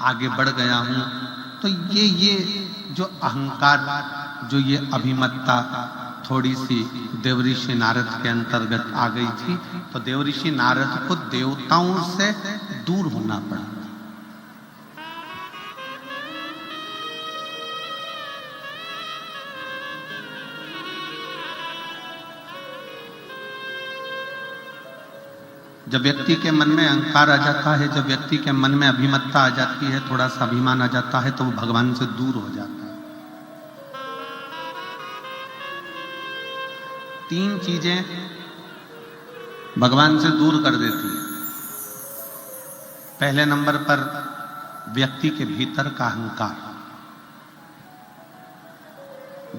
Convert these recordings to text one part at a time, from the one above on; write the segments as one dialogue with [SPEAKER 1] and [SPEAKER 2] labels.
[SPEAKER 1] आगे बढ़ गया हूं। तो ये जो अहंकार, जो ये अभिमत्ता थोड़ी सी देवऋषि नारद के अंतर्गत आ गई थी। तो देवऋषि नारद को देवताओं से दूर होना पड़ा। जब व्यक्ति के मन में अहंकार आ जाता है, जब व्यक्ति के मन में अभिमत्ता आ जाती है, थोड़ा सा अभिमान आ जाता है, तो वो भगवान से दूर हो जाता है। तीन चीजें भगवान से दूर कर देती है। पहले नंबर पर व्यक्ति के भीतर का अहंकार,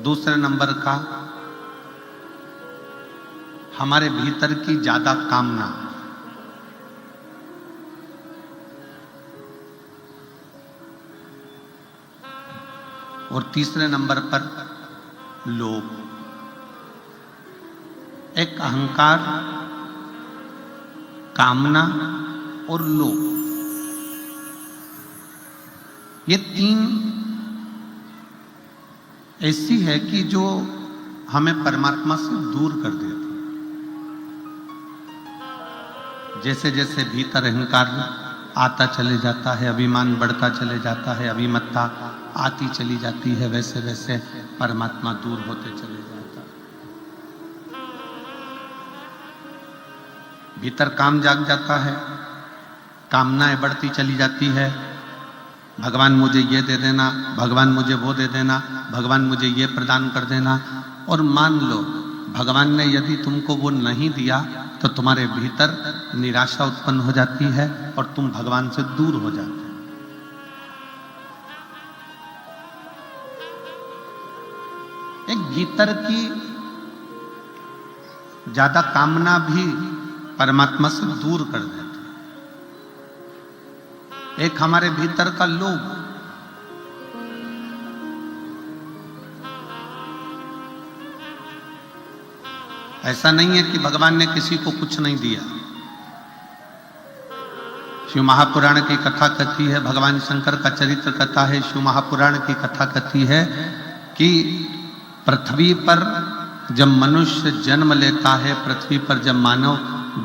[SPEAKER 1] दूसरे नंबर का हमारे भीतर की ज्यादा कामना, और तीसरे नंबर पर लोभ। एक अहंकार, कामना और लोभ, ये तीन ऐसी है कि जो हमें परमात्मा से दूर कर देती। जैसे जैसे भीतर अहंकार आता चले जाता है, अभिमान बढ़ता चले जाता है, अभिमत्ता आती चली जाती है, वैसे वैसे परमात्मा दूर होते चले जाता है। भीतर काम जाग जाता है, कामनाएं बढ़ती चली जाती है। भगवान मुझे ये दे देना, भगवान मुझे वो दे देना, भगवान मुझे ये प्रदान कर देना। और मान लो भगवान ने यदि तुमको वो नहीं दिया तो तुम्हारे भीतर निराशा उत्पन्न हो जाती है और तुम भगवान से दूर हो जाते हो। एक भीतर की ज्यादा कामना भी परमात्मा से दूर कर देती है। एक हमारे भीतर का लोभ, ऐसा नहीं है कि भगवान ने किसी को कुछ नहीं दिया। शिव महापुराण की कथा कहती है, भगवान शंकर का चरित्र कथा है, शिव महापुराण की कथा कहती है कि पृथ्वी पर जब मनुष्य जन्म लेता है, पृथ्वी पर जब मानव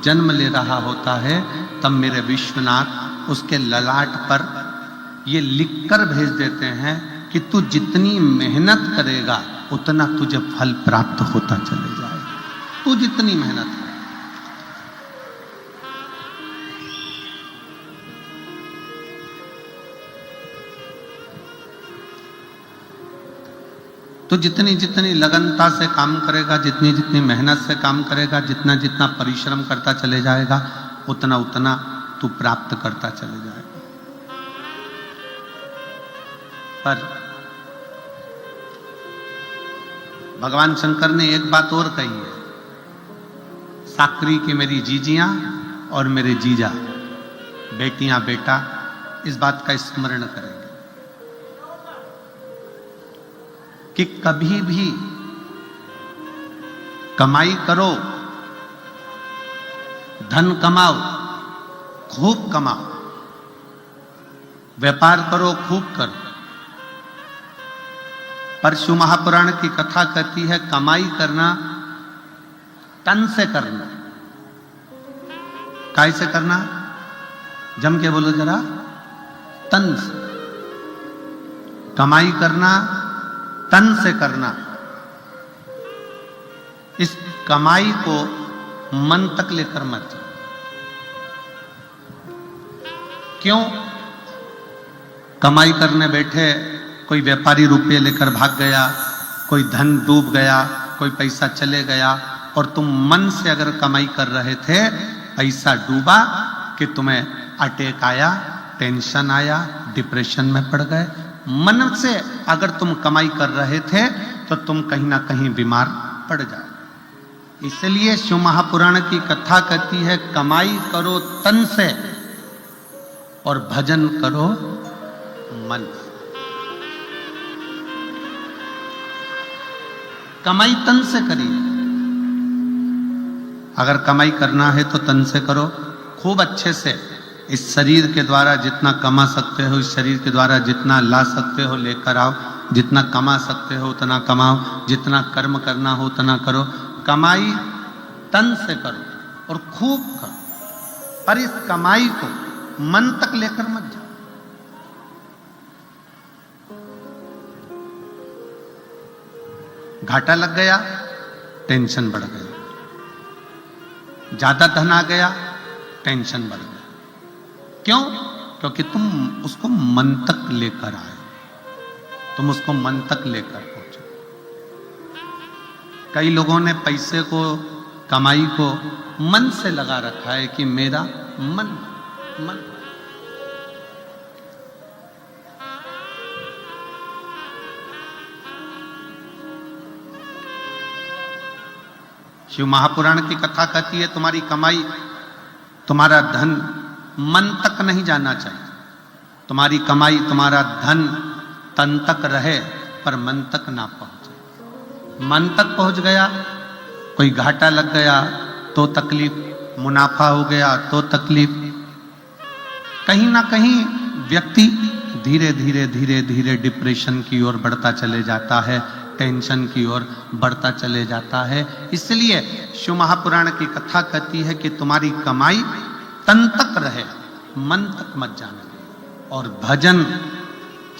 [SPEAKER 1] जन्म ले रहा होता है, तब मेरे विश्वनाथ उसके ललाट पर ये लिखकर भेज देते हैं कि तू जितनी मेहनत करेगा उतना तुझे फल प्राप्त होता चले जाएगा। तू जितनी मेहनत करे, तो जितनी जितनी लगनता से काम करेगा, जितनी जितनी मेहनत से काम करेगा, जितना जितना परिश्रम करता चले जाएगा, उतना उतना तू प्राप्त करता चले जाएगा। पर भगवान शंकर ने एक बात और कही है, साकरी की मेरी जीजियां और मेरे जीजा, बेटियां बेटा, इस बात का स्मरण करेंगे कि कभी भी कमाई करो, धन कमाओ, खूब कमाओ, व्यापार करो, खूब करो, पर शिव महापुराण की कथा कहती है कमाई करना तन से करना। काय से करना? जम के बोलो जरा, तन से। कमाई करना तन से करना। इस कमाई को मन तक लेकर मत जाओ। क्यों? कमाई करने बैठे कोई व्यापारी रुपये लेकर भाग गया, कोई धन डूब गया, कोई पैसा चले गया, और तुम मन से अगर कमाई कर रहे थे, पैसा डूबा कि तुम्हें अटैक आया, टेंशन आया, डिप्रेशन में पड़ गए। मन से अगर तुम कमाई कर रहे थे तो तुम कहीं ना कहीं बीमार पड़ जाओ। इसलिए शिव महापुराण की कथा कहती है कमाई करो तन से और भजन करो मन से। कमाई तन से करिए। अगर कमाई करना है तो तन से करो, खूब अच्छे से इस शरीर के द्वारा जितना कमा सकते हो, इस शरीर के द्वारा जितना ला सकते हो लेकर आओ, जितना कमा सकते हो उतना कमाओ, जितना कर्म करना हो उतना करो। कमाई तन से करो और खूब करो, पर इस कमाई को मन तक लेकर मत जाओ। घाटा लग गया, टेंशन बढ़ गया, ज्यादा धन आ गया, टेंशन बढ़ गया। क्यों? क्योंकि तुम उसको मन तक लेकर आए, तुम उसको मन तक लेकर पहुंचे। कई लोगों ने पैसे को, कमाई को मन से लगा रखा है कि मेरा मन मन। शिव महापुराण की कथा कहती है तुम्हारी कमाई, तुम्हारा धन मन तक नहीं जाना चाहिए। तुम्हारी कमाई, तुम्हारा धन तन तक रहे पर मन तक ना पहुंचे। मन तक पहुंच गया, कोई घाटा लग गया तो तकलीफ, मुनाफा हो गया तो तकलीफ। कहीं ना कहीं व्यक्ति धीरे धीरे धीरे धीरे डिप्रेशन की ओर बढ़ता चले जाता है, टेंशन की ओर बढ़ता चले जाता है। इसलिए शिव महापुराण की कथा कहती है कि तुम्हारी कमाई तन तक रहे, मन तक मत जाने दो। और भजन,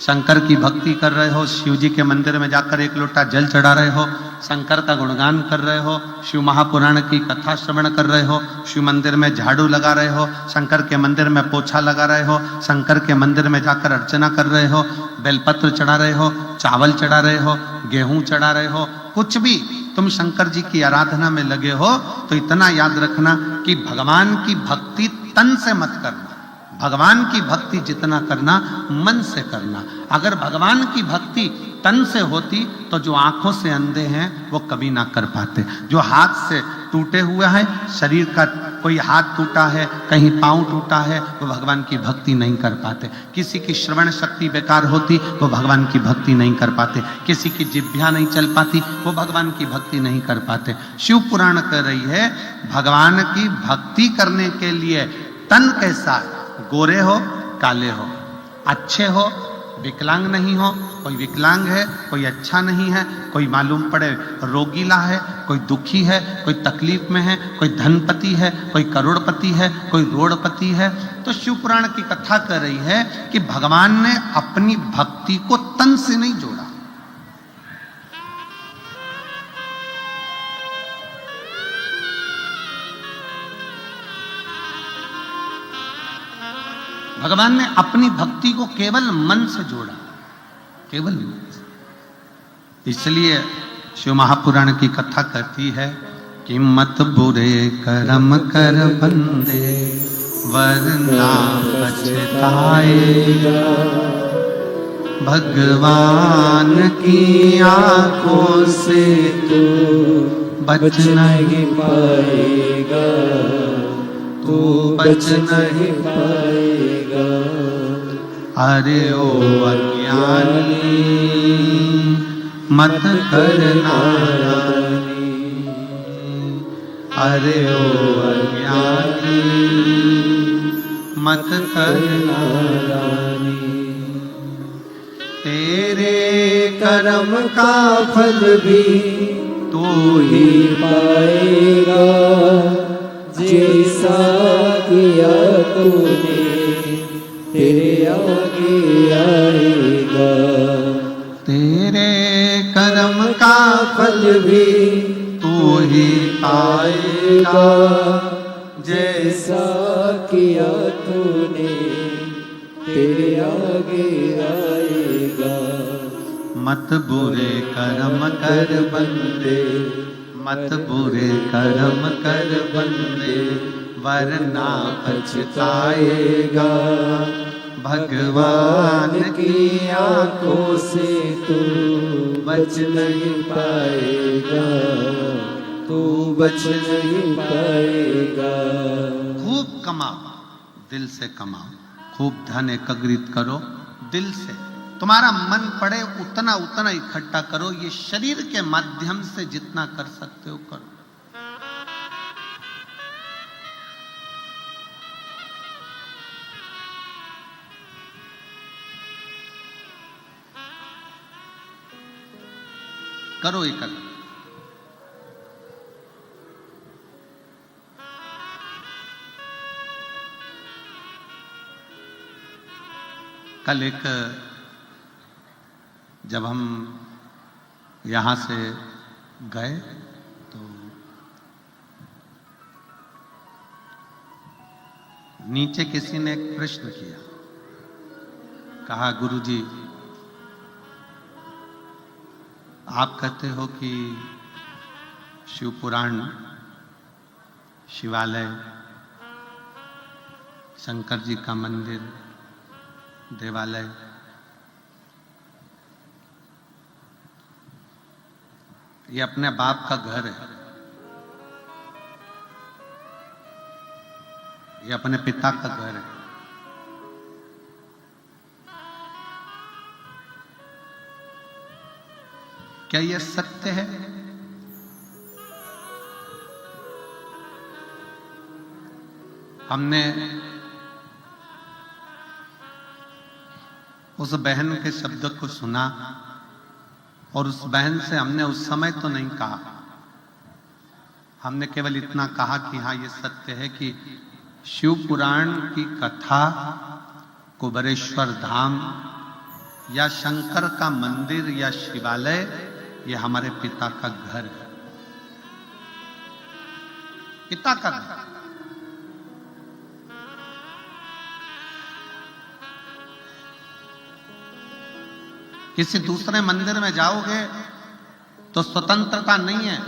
[SPEAKER 1] शंकर की भक्ति कर रहे हो, शिव जी के मंदिर में जाकर एक लोटा जल चढ़ा रहे हो, शंकर का गुणगान कर रहे हो, शिव महापुराण की कथा श्रवण कर रहे हो, शिव मंदिर में झाड़ू लगा रहे हो, शंकर के मंदिर में पोछा लगा रहे हो, शंकर के मंदिर में जाकर अर्चना कर रहे हो, बेलपत्र चढ़ा रहे हो, चावल चढ़ा रहे हो, गेहूं चढ़ा रहे हो, कुछ भी तुम शंकर जी की आराधना में लगे हो, तो इतना याद रखना कि भगवान की भक्ति तन से मत करना। भगवान की भक्ति जितना करना मन से करना। अगर भगवान की भक्ति तन से होती तो जो आंखों से अंधे हैं वो कभी ना कर पाते, जो हाथ से टूटे हुए हैं, शरीर का कोई हाथ टूटा है, कहीं पांव टूटा है, वो भगवान की भक्ति नहीं कर पाते। किसी की श्रवण शक्ति बेकार होती, वो भगवान की भक्ति नहीं कर पाते। किसी की जिह्वा नहीं चल पाती, वो भगवान की भक्ति नहीं कर पाते। शिव पुराण कह रही है भगवान की भक्ति करने के लिए तन कैसा है, गोरे हो काले हो, अच्छे हो विकलांग नहीं हो, कोई विकलांग है कोई अच्छा नहीं है, कोई मालूम पड़े रोगीला है, कोई दुखी है, कोई तकलीफ में है, कोई धनपति है, कोई करोड़पति है, कोई रोड़पति है। तो शिव पुराण की कथा कर रही है कि भगवान ने अपनी भक्ति को तन से नहीं जोड़ा। भगवान ने अपनी भक्ति को केवल मन से जोड़ा, केवल मन से। इसलिए शिव महापुराण की कथा कहती है कि मत बुरे कर्म कर बंदे वरना पछताएगा, भगवान की आंखों से तू बच नहीं पाएगा, तू बच नहीं पाएगा। अरे ओ अज्ञानी मत कर नारानी, अरे ओ अज्ञानी मत कर नारानी। तेरे कर्म का फल भी तू ही पाएगा,
[SPEAKER 2] जैसा किया तूने तेरे आगे आएगा।
[SPEAKER 1] तेरे कर्म का फल भी तू ही पाएगा,
[SPEAKER 2] जैसा किया तूने तेरे आगे आएगा।
[SPEAKER 1] मत बुरे कर्म कर बंदे, मत बुरे कर्म कर बंदे वरना पछताएगा, भगवान की आंखों से तू बच नहीं पाएगा, तू बच नहीं पाएगा। खूब कमाओ, दिल से कमाओ, खूब धन एकत्रित करो दिल से। तुम्हारा मन पड़े उतना उतना इकट्ठा करो, ये शरीर के माध्यम से जितना कर सकते हो करो। करो एकत्र। कल एक जब हम यहां से गए तो नीचे किसी ने एक प्रश्न किया, कहा गुरुजी आप कहते हो कि शिव पुराण, शिवालय, शंकर जी का मंदिर, देवालय, ये अपने बाप का घर है, ये अपने पिता का घर है। क्या यह सत्य है? हमने उस बहन के शब्द को सुना और उस बहन से हमने उस समय तो नहीं कहा, हमने केवल इतना कहा कि हाँ ये सत्य है कि शिव पुराण की कथा, कुबेरेश्वर धाम या शंकर का मंदिर या शिवालय, ये हमारे पिता का घर है, पिता का घर। किसी दूसरे मंदिर में जाओगे तो स्वतंत्रता नहीं है।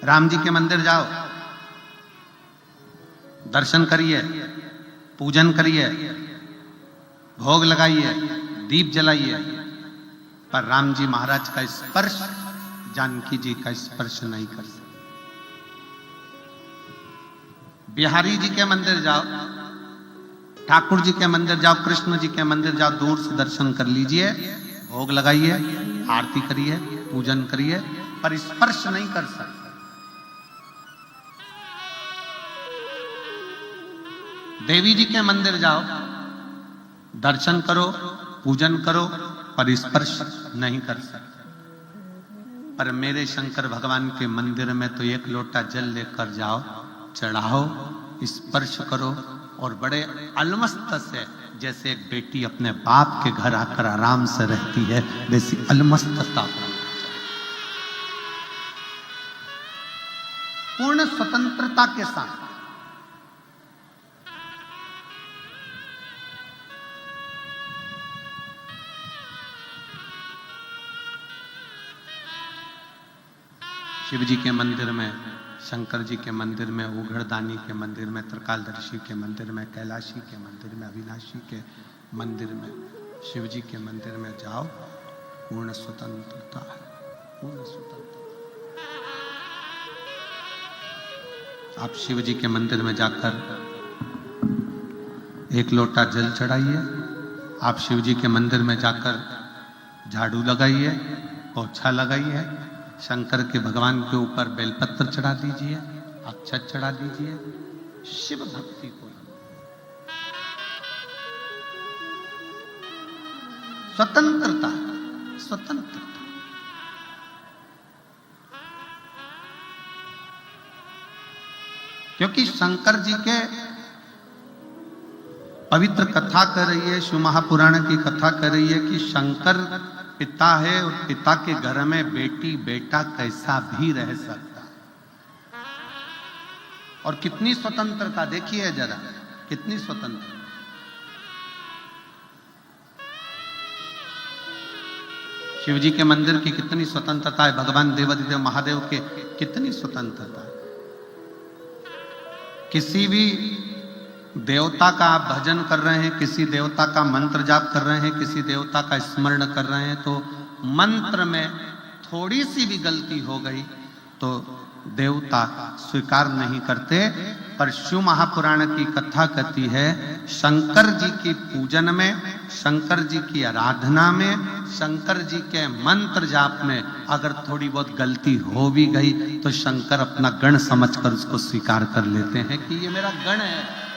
[SPEAKER 1] राम जी के मंदिर जाओ, दर्शन करिए, पूजन करिए, भोग लगाइए, दीप जलाइए, पर राम जी महाराज का स्पर्श, जानकी जी का स्पर्श नहीं कर सकते। बिहारी जी के मंदिर जाओ, ठाकुर जी के मंदिर जाओ, कृष्ण जी के मंदिर जाओ, दूर से दर्शन कर लीजिए, भोग लगाइए, आरती करिए, पूजन करिए, पर स्पर्श नहीं कर सकते। देवी जी के मंदिर जाओ, दर्शन करो, पूजन करो, पर स्पर्श नहीं कर सकते। पर मेरे शंकर भगवान के मंदिर में तो एक लोटा जल लेकर जाओ, चढ़ाओ, स्पर्श करो और बड़े अलमस्त से, जैसे एक बेटी अपने बाप के घर आकर आराम से रहती है, वैसी अलमस्तता, पूर्ण स्वतंत्रता के साथ। शिव जी के मंदिर में, शंकर जी के मंदिर में, उघड़दानी के मंदिर में, त्रिकालदर्शी के मंदिर में, कैलाशी के मंदिर में, अविनाशी के मंदिर में, शिव जी के मंदिर में जाओ, पूर्ण स्वतंत्रता है, पूर्ण स्वतंत्रता। आप शिव जी के मंदिर में जाकर एक लोटा जल चढ़ाइए, आप शिव जी के मंदिर में जाकर झाड़ू लगाइए, पोछा लगाइए, शंकर के भगवान के ऊपर बेलपत्र चढ़ा दीजिए, अक्षत चढ़ा दीजिए, शिव भक्ति को। स्वतंत्रता, स्वतंत्रता। क्योंकि शंकर जी के पवित्र कथा कर रही है, शिव महापुराण की कथा कर रही है कि शंकर पिता है और पिता के घर में बेटी बेटा कैसा भी रह सकता है। और कितनी स्वतंत्रता देखिए जरा, कितनी स्वतंत्रता। शिव जी के मंदिर की कितनी स्वतंत्रता है, भगवान देवादिदेव महादेव के कितनी स्वतंत्रता है। किसी भी देवता का आप भजन कर रहे हैं, किसी देवता का मंत्र जाप कर रहे हैं, किसी देवता का स्मरण कर रहे हैं, तो मंत्र में थोड़ी सी भी गलती हो गई तो देवता स्वीकार नहीं करते। पर शिव महापुराण की कथा कहती है, शंकर जी की पूजन में, शंकर जी की आराधना में, शंकर जी के मंत्र जाप में अगर थोड़ी बहुत गलती हो भी गई तो शंकर अपना गण समझकर उसको स्वीकार कर लेते हैं कि ये मेरा गण है।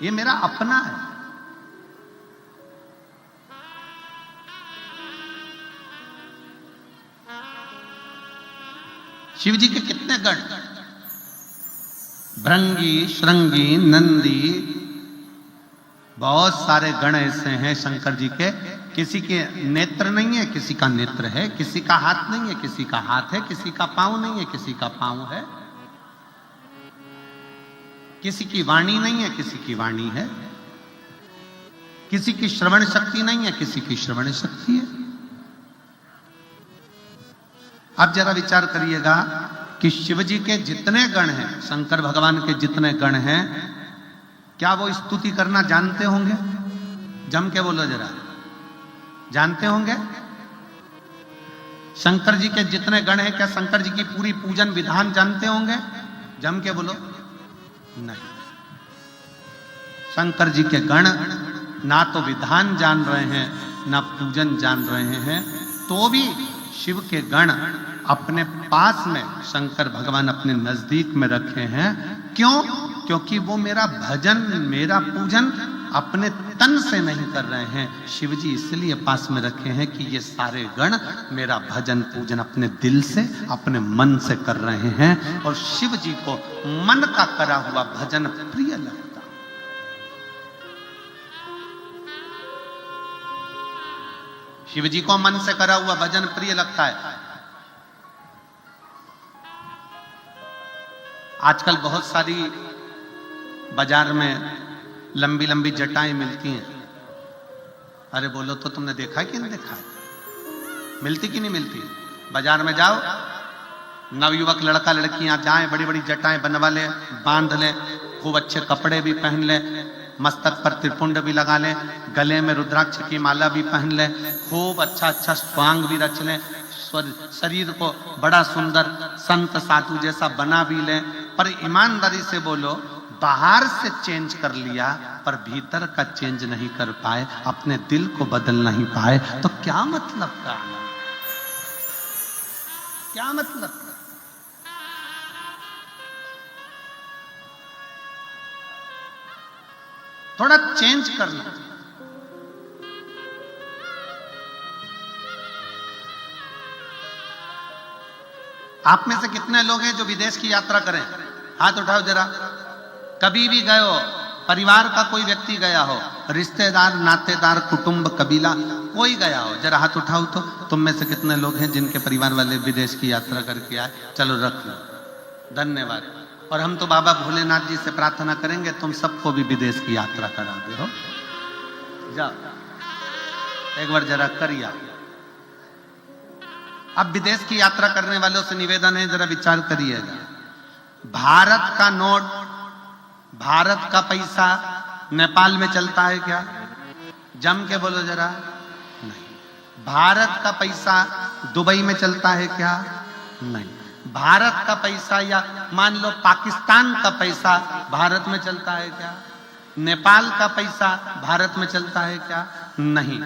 [SPEAKER 1] ये मेरा अपना है। शिव जी के कितने गण, भृंगी, श्रृंगी, नंदी, बहुत सारे गण ऐसे हैं शंकर जी के। किसी के नेत्र नहीं है, किसी का नेत्र है, किसी का हाथ नहीं है, किसी का हाथ है, किसी का पांव नहीं है, किसी का पांव है, किसी की वाणी नहीं है, किसी की वाणी है, किसी की श्रवण शक्ति नहीं है, किसी की श्रवण शक्ति है। अब जरा विचार करिएगा कि शिव जी के जितने गण हैं, शंकर भगवान के जितने गण हैं, क्या वो स्तुति करना जानते होंगे? जम के बोलो जरा, जानते होंगे? शंकर जी के जितने गण हैं, क्या शंकर जी की पूरी पूजन विधान जानते होंगे? जम के बोलो। नहीं, शंकर जी के गण ना तो विधान जान रहे हैं, ना पूजन जान रहे हैं, तो भी शिव के गण अपने पास में शंकर भगवान अपने नजदीक में रखे हैं। क्यों? क्योंकि वो मेरा भजन, मेरा पूजन अपने तन से नहीं कर रहे हैं। शिव जी इसलिए पास में रखे हैं कि ये सारे गण मेरा भजन पूजन अपने दिल से, अपने मन से कर रहे हैं। और शिव जी को मन का करा हुआ भजन प्रिय लगता। शिव जी को मन से करा हुआ भजन प्रिय लगता है। आजकल बहुत सारी बाजार में लंबी लंबी जटाएं मिलती हैं। अरे बोलो तो तुमने देखा है कि नहीं देखा है? मिलती कि नहीं मिलती? बाजार में जाओ, नवयुवक लड़का लड़कियां जाएं, बड़ी बड़ी जटाएं बनवा ले, बांध ले, खूब अच्छे कपड़े भी पहन ले, मस्तक पर त्रिपुंड भी लगा ले, गले में रुद्राक्ष की माला भी पहन ले, खूब अच्छा अच्छा स्वांग भी रच ले, शरीर को बड़ा सुंदर संत साधु जैसा बना भी ले। पर ईमानदारी से बोलो, बाहर से चेंज कर लिया पर भीतर का चेंज नहीं कर पाए, अपने दिल को बदल नहीं पाए, तो क्या मतलब का आनंद? क्या मतलब? थोड़ा चेंज करना। आप में से कितने लोग हैं जो विदेश की यात्रा करें? हाथ उठाओ जरा। कभी भी गए हो, परिवार का कोई व्यक्ति गया हो, रिश्तेदार, नातेदार, कुटुंब, कबीला, कोई गया हो, जरा हाथ उठाओ तो। तुम में से कितने लोग हैं जिनके परिवार वाले विदेश की यात्रा करके आए? चलो रख लो, धन्यवाद। और हम तो बाबा भोलेनाथ जी से प्रार्थना करेंगे तुम सबको भी विदेश की यात्रा करा दे हो। जाओ एक बार जरा करिए। अब विदेश की यात्रा करने वालों से निवेदन है, जरा विचार करिएगा। भारत का नोट, भारत का पैसा नेपाल में चलता है क्या? जम के बोलो जरा। नहीं। भारत का पैसा दुबई में चलता है क्या? नहीं। भारत का पैसा या मान लो पाकिस्तान का पैसा भारत में चलता है क्या? नेपाल का पैसा भारत में चलता है क्या? नहीं।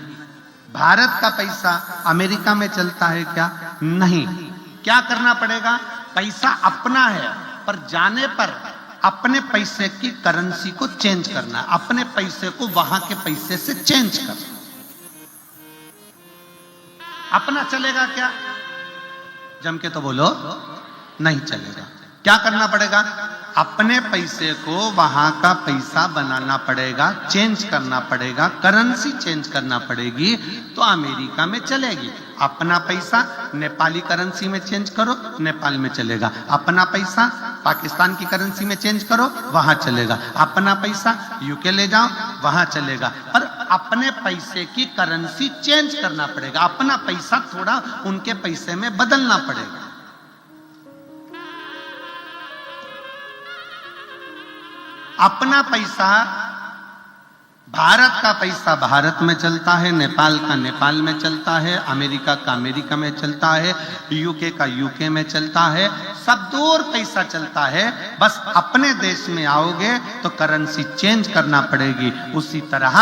[SPEAKER 1] भारत का पैसा अमेरिका में चलता है क्या? नहीं। क्या करना पड़ेगा? पैसा अपना है, पर जाने पर अपने पैसे की करेंसी को चेंज करना, अपने पैसे को वहां के पैसे से चेंज करना। अपना चलेगा क्या? जम के तो बोलो, नहीं चलेगा। क्या करना पड़ेगा? अपने पैसे को वहां का पैसा बनाना पड़ेगा, चेंज करना पड़ेगा, करेंसी चेंज करना पड़ेगी, तो अमेरिका में चलेगी। अपना पैसा नेपाली करेंसी में चेंज करो, नेपाल में चलेगा। अपना पैसा पाकिस्तान की करेंसी में चेंज करो, वहां चलेगा। अपना पैसा यूके ले जाओ, वहां चलेगा। पर अपने पैसे की करेंसी चेंज करना पड़ेगा, अपना पैसा थोड़ा उनके पैसे में बदलना पड़ेगा। अपना पैसा, भारत का पैसा भारत में चलता है, नेपाल का नेपाल में चलता है, अमेरिका का अमेरिका में चलता है, यूके का यूके में चलता है, सब दूर पैसा चलता है। बस अपने देश में आओगे तो करेंसी चेंज करना पड़ेगी। उसी तरह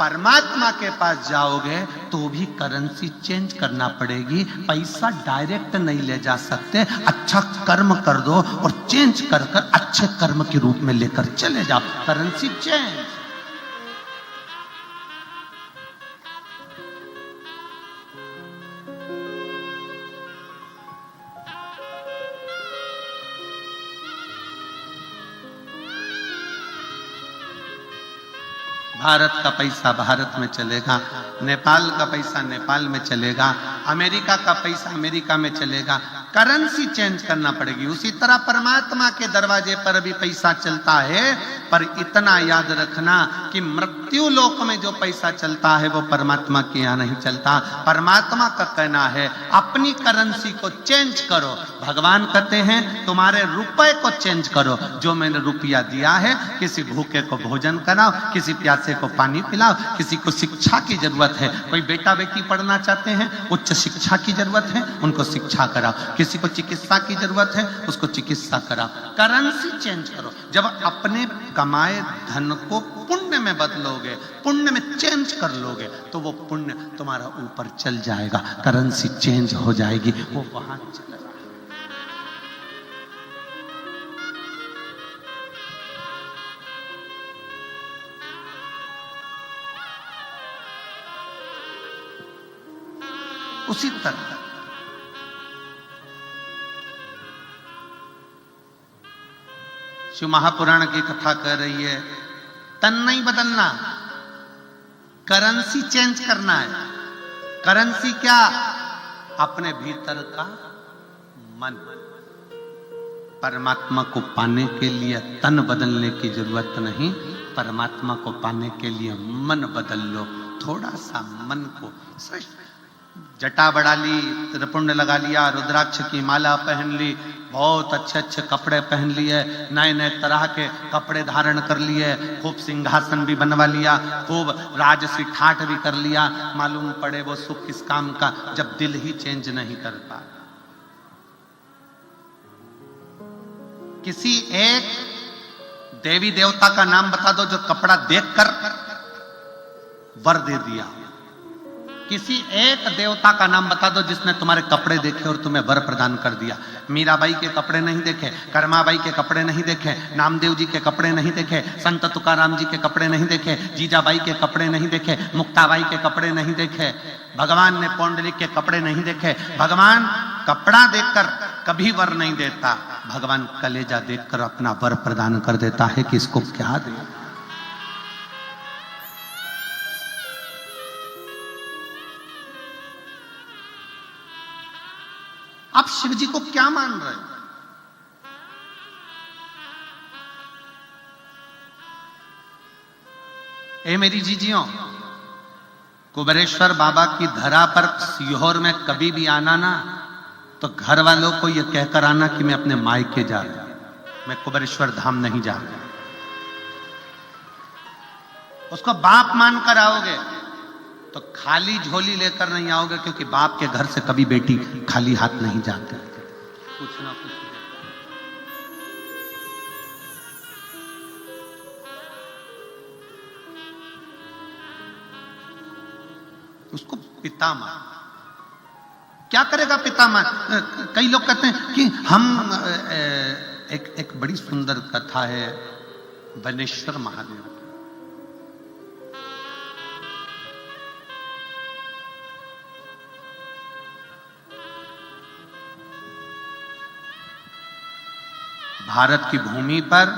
[SPEAKER 1] परमात्मा के पास जाओगे तो भी करेंसी चेंज करना पड़ेगी, पैसा डायरेक्ट नहीं ले जा सकते। अच्छा कर्म कर दो और चेंज कर कर अच्छे कर्म के रूप में लेकर चले जाओ, करेंसी चेंज। भारत का पैसा भारत में चलेगा, नेपाल का पैसा नेपाल में चलेगा, अमेरिका का पैसा अमेरिका में चलेगा, करेंसी चेंज करना पड़ेगी। उसी तरह परमात्मा के दरवाजे पर भी पैसा चलता है, पर इतना याद रखना कि मृत्यु लोक में जो पैसा चलता है वो परमात्मा के यहाँ नहीं चलता। परमात्मा का कहना है अपनी करेंसी को चेंज करो। भगवान कहते हैं तुम्हारे रुपए को चेंज करो। जो मैंने रुपया दिया है, किसी भूखे को भोजन कराओ, किसी प्यासे को पानी पिलाओ, किसी को शिक्षा की जरूरत है, कोई बेटा बेटी पढ़ना चाहते हैं, उच्च शिक्षा की जरूरत है, उनको शिक्षा कराओ, किसी को चिकित्सा की जरूरत है, उसको चिकित्सा कराओ। करेंसी चेंज करो। जब अपने कमाए धन को पुण्य में बदलोगे, पुण्य में चेंज कर लोगे, तो वो पुण्य तुम्हारा ऊपर चल जाएगा, करेंसी चेंज हो जाएगी, वो वहां चला जाएगा। उसी तरह शिव महापुराण की कथा कह रही है, तन नहीं बदलना, करेंसी चेंज करना है। करेंसी क्या? अपने भीतर का मन। परमात्मा को पाने के लिए तन बदलने की जरूरत नहीं, परमात्मा को पाने के लिए मन बदल लो। थोड़ा सा मन को श्रेष्ठ, जटा बढ़ा ली, त्रिपुंड लगा लिया, रुद्राक्ष की माला पहन ली, बहुत अच्छे अच्छे कपड़े पहन लिए, नए नए तरह के कपड़े धारण कर लिए, खूब सिंहासन भी बनवा लिया, खूब राजसी ठाठ भी कर लिया, मालूम पड़े वो सुख किस काम का, जब दिल ही चेंज नहीं कर पा। किसी एक देवी देवता का नाम बता दो जो कपड़ा देखकर वर दे दिया। किसी एक देवता का नाम बता दो जिसने तुम्हारे कपड़े देखे और तुम्हें वर प्रदान कर दिया। मीराबाई के कपड़े नहीं देखे, कर्माबाई के कपड़े नहीं देखे, नामदेव जी के कपड़े नहीं देखे, संत तुकाराम जी के कपड़े नहीं देखे, जीजाबाई के कपड़े नहीं देखे, मुक्ताबाई के कपड़े नहीं देखे, भगवान ने पौंडलिक के कपड़े नहीं देखे। भगवान कपड़ा देखकर कभी वर नहीं देता, भगवान कलेजा देखकर अपना वर प्रदान कर देता है कि इसको क्या दे। आप शिव जी को क्या मान रहे हो? ए मेरी जीजियों, कुबेरेश्वर बाबा की धरा पर सीहोर में कभी भी आना ना, तो घर वालों को यह कहकर आना कि मैं अपने मायके जा रहा हूं, मैं कुबेरेश्वर धाम नहीं जा रहा। उसको बाप मानकर आओगे तो खाली झोली लेकर नहीं आओगे, क्योंकि बाप के घर से कभी बेटी खाली हाथ नहीं जाती, कुछ ना कुछ। उसको पिता मान। क्या करेगा पिता मान? कई लोग कहते हैं कि हम एक बड़ी सुंदर कथा है बनेश्वर महादेव। भारत की भूमि पर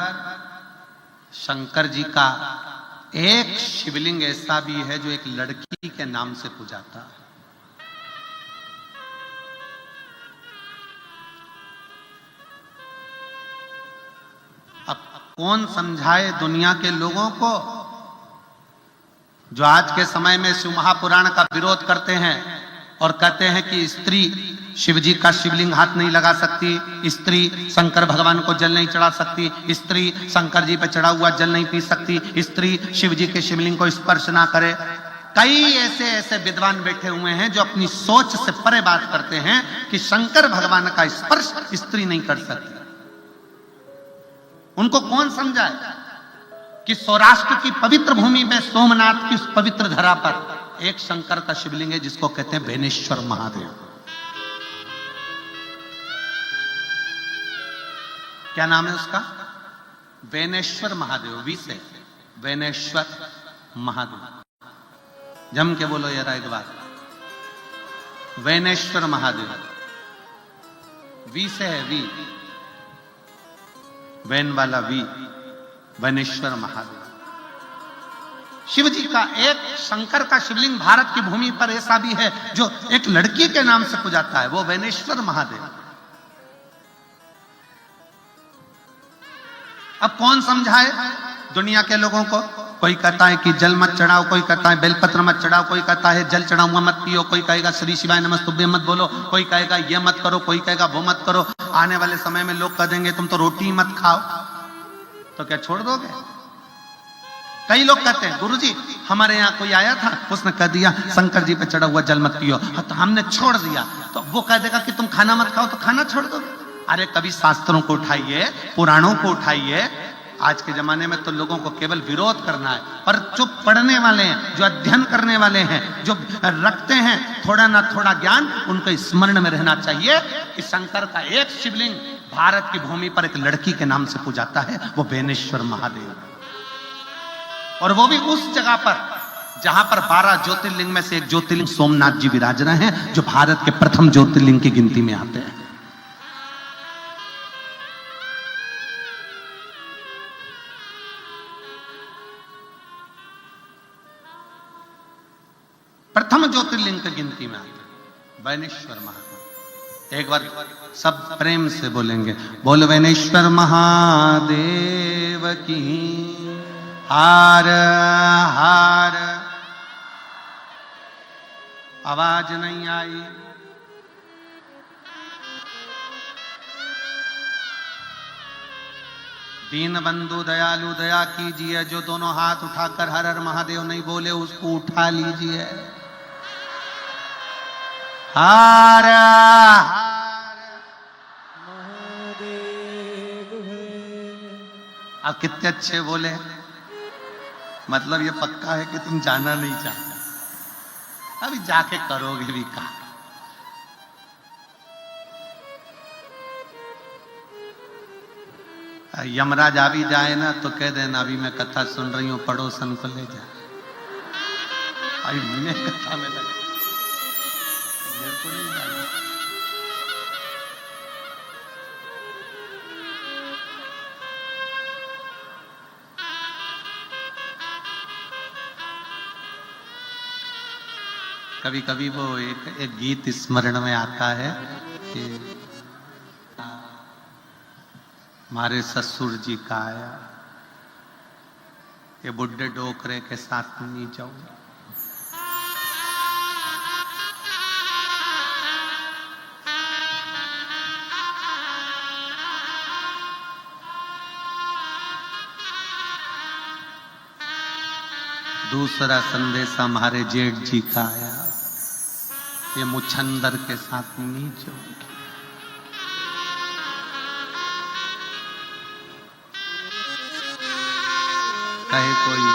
[SPEAKER 1] शंकर जी का एक शिवलिंग ऐसा भी है जो एक लड़की के नाम से पूजाता है। अब कौन समझाए दुनिया के लोगों को जो आज के समय में शिव महापुराण का विरोध करते हैं और कहते हैं कि स्त्री शिव जी का शिवलिंग हाथ नहीं लगा सकती, स्त्री शंकर भगवान को जल नहीं चढ़ा सकती, स्त्री शंकर जी पे चढ़ा हुआ जल नहीं पी सकती, स्त्री शिव जी के शिवलिंग को स्पर्श ना करे। कई ऐसे ऐसे विद्वान बैठे हुए हैं जो अपनी सोच से परे बात करते हैं कि शंकर भगवान का स्पर्श स्त्री नहीं कर सकती। उनको कौन समझाए? कि सौराष्ट्र की पवित्र भूमि में सोमनाथ की उस पवित्र धरा पर एक शंकर का शिवलिंग है जिसको कहते हैं बेनेश्वर महादेव। क्या नाम है उसका? बेनेश्वर महादेव। वी से बेनेश्वर महादेव। जम के बोलो यार एक बार, बेनेश्वर महादेव। वी से है, वी वैन वाला वी, बेनेश्वर महादेव। शिव जी का एक शंकर का शिवलिंग भारत की भूमि पर ऐसा भी है जो एक लड़की के नाम से पूजाता है, वो बेनेश्वर महादेव। अब कौन समझाए दुनिया के लोगों को? कोई कहता है कि जल मत चढ़ाओ, कोई कहता है बेलपत्र मत चढ़ाओ, कोई कहता है जल चढ़ा हुआ मत पियो, कोई कहेगा श्री शिवाय नमस्तुभ्यं मत बोलो, कोई कहेगा ये मत करो, कोई कहेगा वो मत करो। आने वाले समय में लोग कह देंगे तुम तो रोटी मत खाओ, तो क्या छोड़ दोगे? कई लोग कहते हैं गुरुजी हमारे यहाँ कोई आया था, उसने कह दिया शंकर जी पे चढ़ा हुआ जल मत पियो, तो हमने छोड़ दिया। तो वो कह देगा कि तुम खाना मत खाओ, तो खाना छोड़ दो। अरे कभी शास्त्रों को उठाइए, पुराणों को उठाइए। आज के जमाने में तो लोगों को केवल विरोध करना है, पर जो पढ़ने वाले हैं, जो अध्ययन करने वाले हैं, जो रखते हैं थोड़ा ना थोड़ा ज्ञान, उनको स्मरण में रहना चाहिए कि शंकर का एक शिवलिंग भारत की भूमि पर एक लड़की के नाम से पूजाता है, वो बेनेश्वर महादेव। और वो भी उस जगह पर जहां पर 12 ज्योतिर्लिंग में से एक ज्योतिर्लिंग सोमनाथ जी विराज रहे हैं, जो भारत के प्रथम ज्योतिर्लिंग की गिनती में आते हैं। प्रथम ज्योतिर्लिंग की गिनती में आते हैं बेनेश्वर महादेव। एक बार सब प्रेम से बोलेंगे, बोल बेनेश्वर महादेव की हार हार। आवाज नहीं आई। दीन बंधु दयालु दया कीजिए, जो दोनों हाथ उठाकर हर हर महादेव नहीं बोले उसको उठा लीजिए। हार हार
[SPEAKER 2] महादेव है।
[SPEAKER 1] आप कितने अच्छे बोले, मतलब ये पक्का है कि तुम जाना नहीं चाहते। अभी जाके करोगे भी कहा। यमराज आ भी जाए ना तो कह देना अभी मैं कथा सुन रही हूं, पड़ोसन को ले जा। अभी मैं कथा में लगे, मेरे को नहीं जाना। कभी कभी वो एक गीत स्मरण में आता है कि हमारे ससुर जी का आया, ये बुढ़े डोकरे के साथ नहीं जाऊं। दूसरा संदेशा हमारे जेठ जी का आया, ये मुछंदर के साथ नहीं जाऊंगी। कहे कोई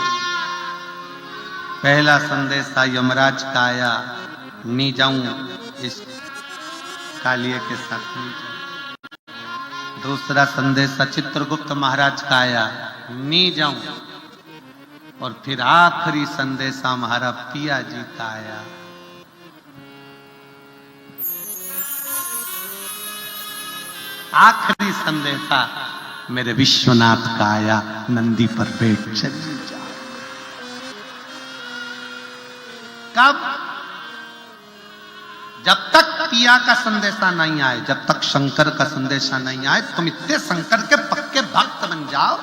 [SPEAKER 1] पहला संदेशा यमराज का आया, नहीं जाऊं इस कालिए के साथ नहीं जाऊं। दूसरा संदेशा चित्रगुप्त महाराज का आया, नहीं जाऊं। और फिर आखिरी संदेशा हमारा पिया जी का आया, आखिरी संदेशा मेरे विश्वनाथ का आया, नंदी पर बैठ चली जा। कब? जब तक पिया का संदेशा नहीं आए, जब तक शंकर का संदेशा नहीं आए, तुम इतने शंकर के पक्के भक्त बन जाओ।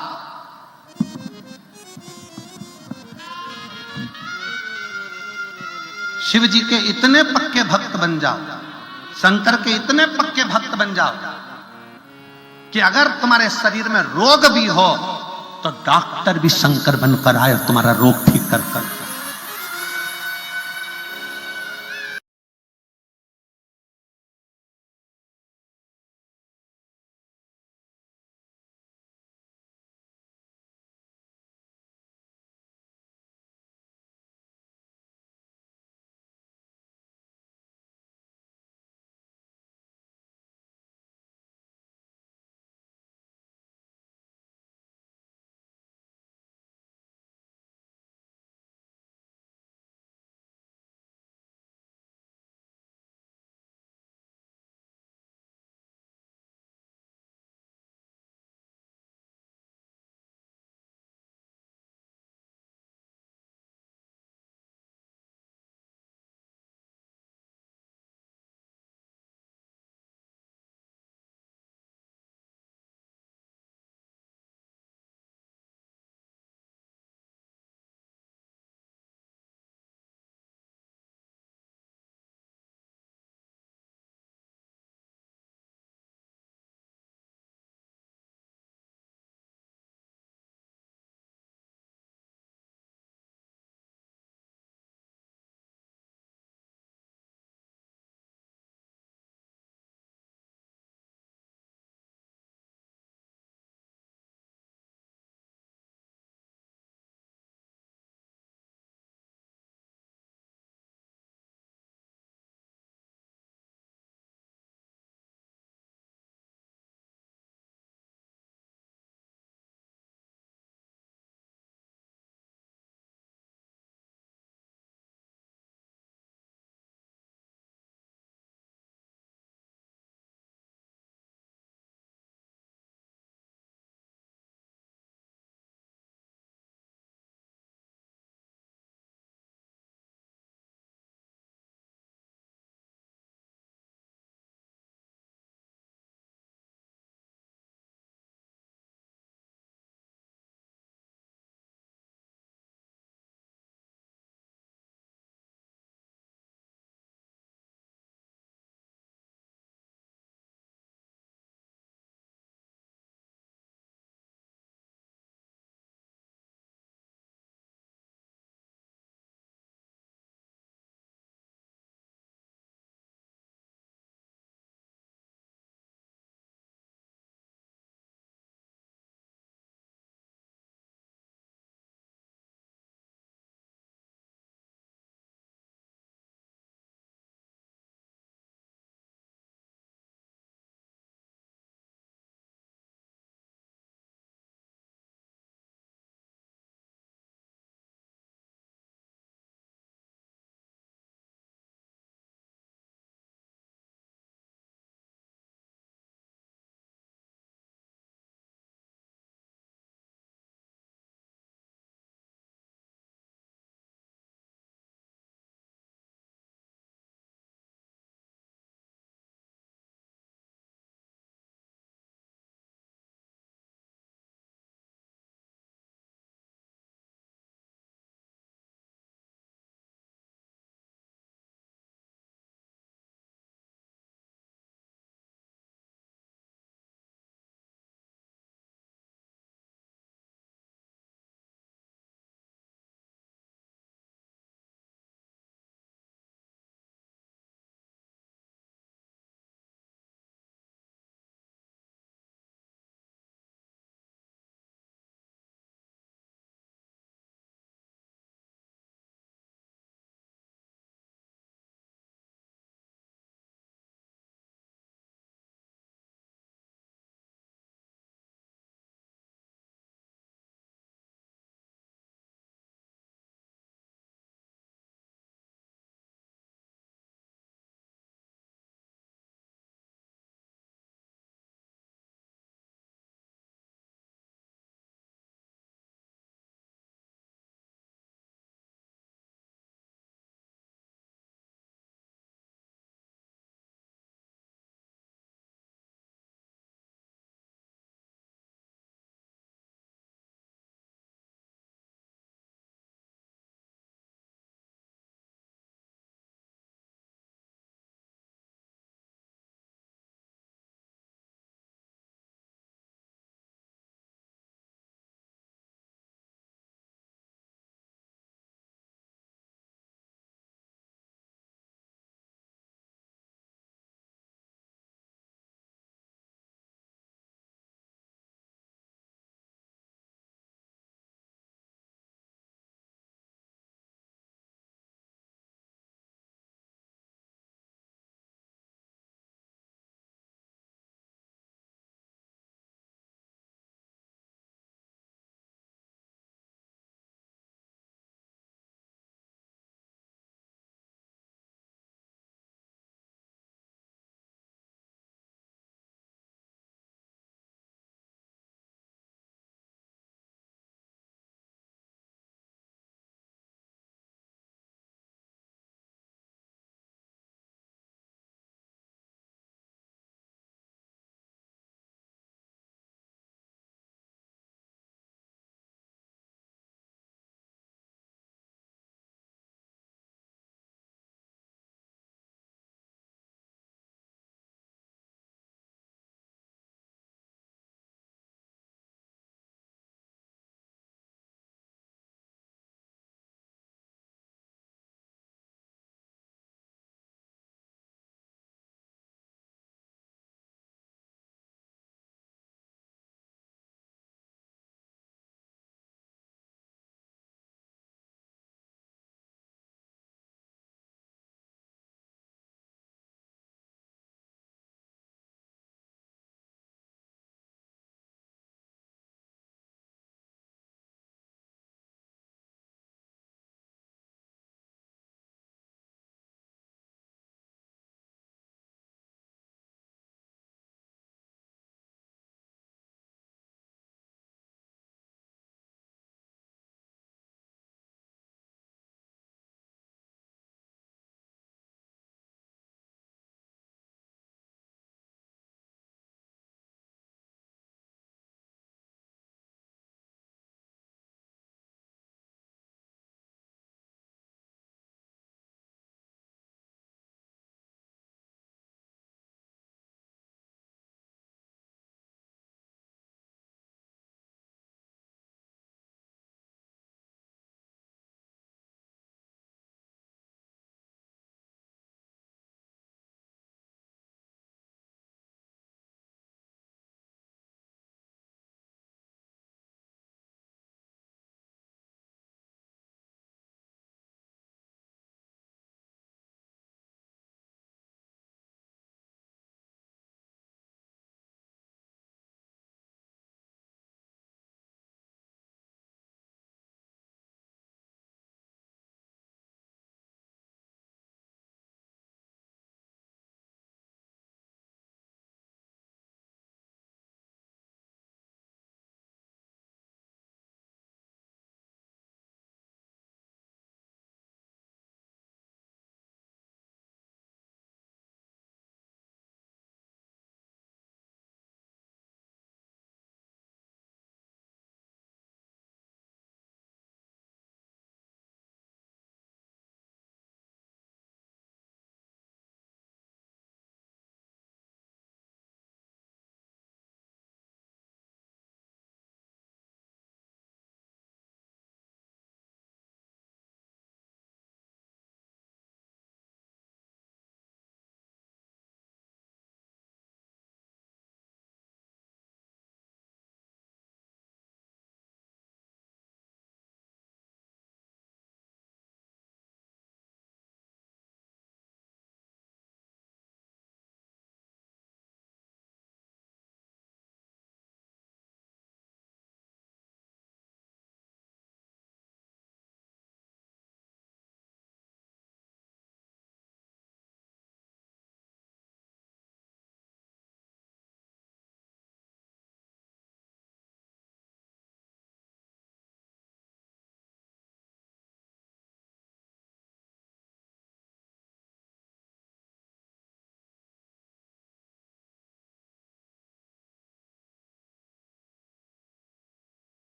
[SPEAKER 1] शिव जी के इतने पक्के भक्त बन जाओ, शंकर के इतने पक्के भक्त बन जाओ कि अगर तुम्हारे शरीर में रोग भी हो तो डॉक्टर भी शंकर बनकर आए और तुम्हारा रोग ठीक कर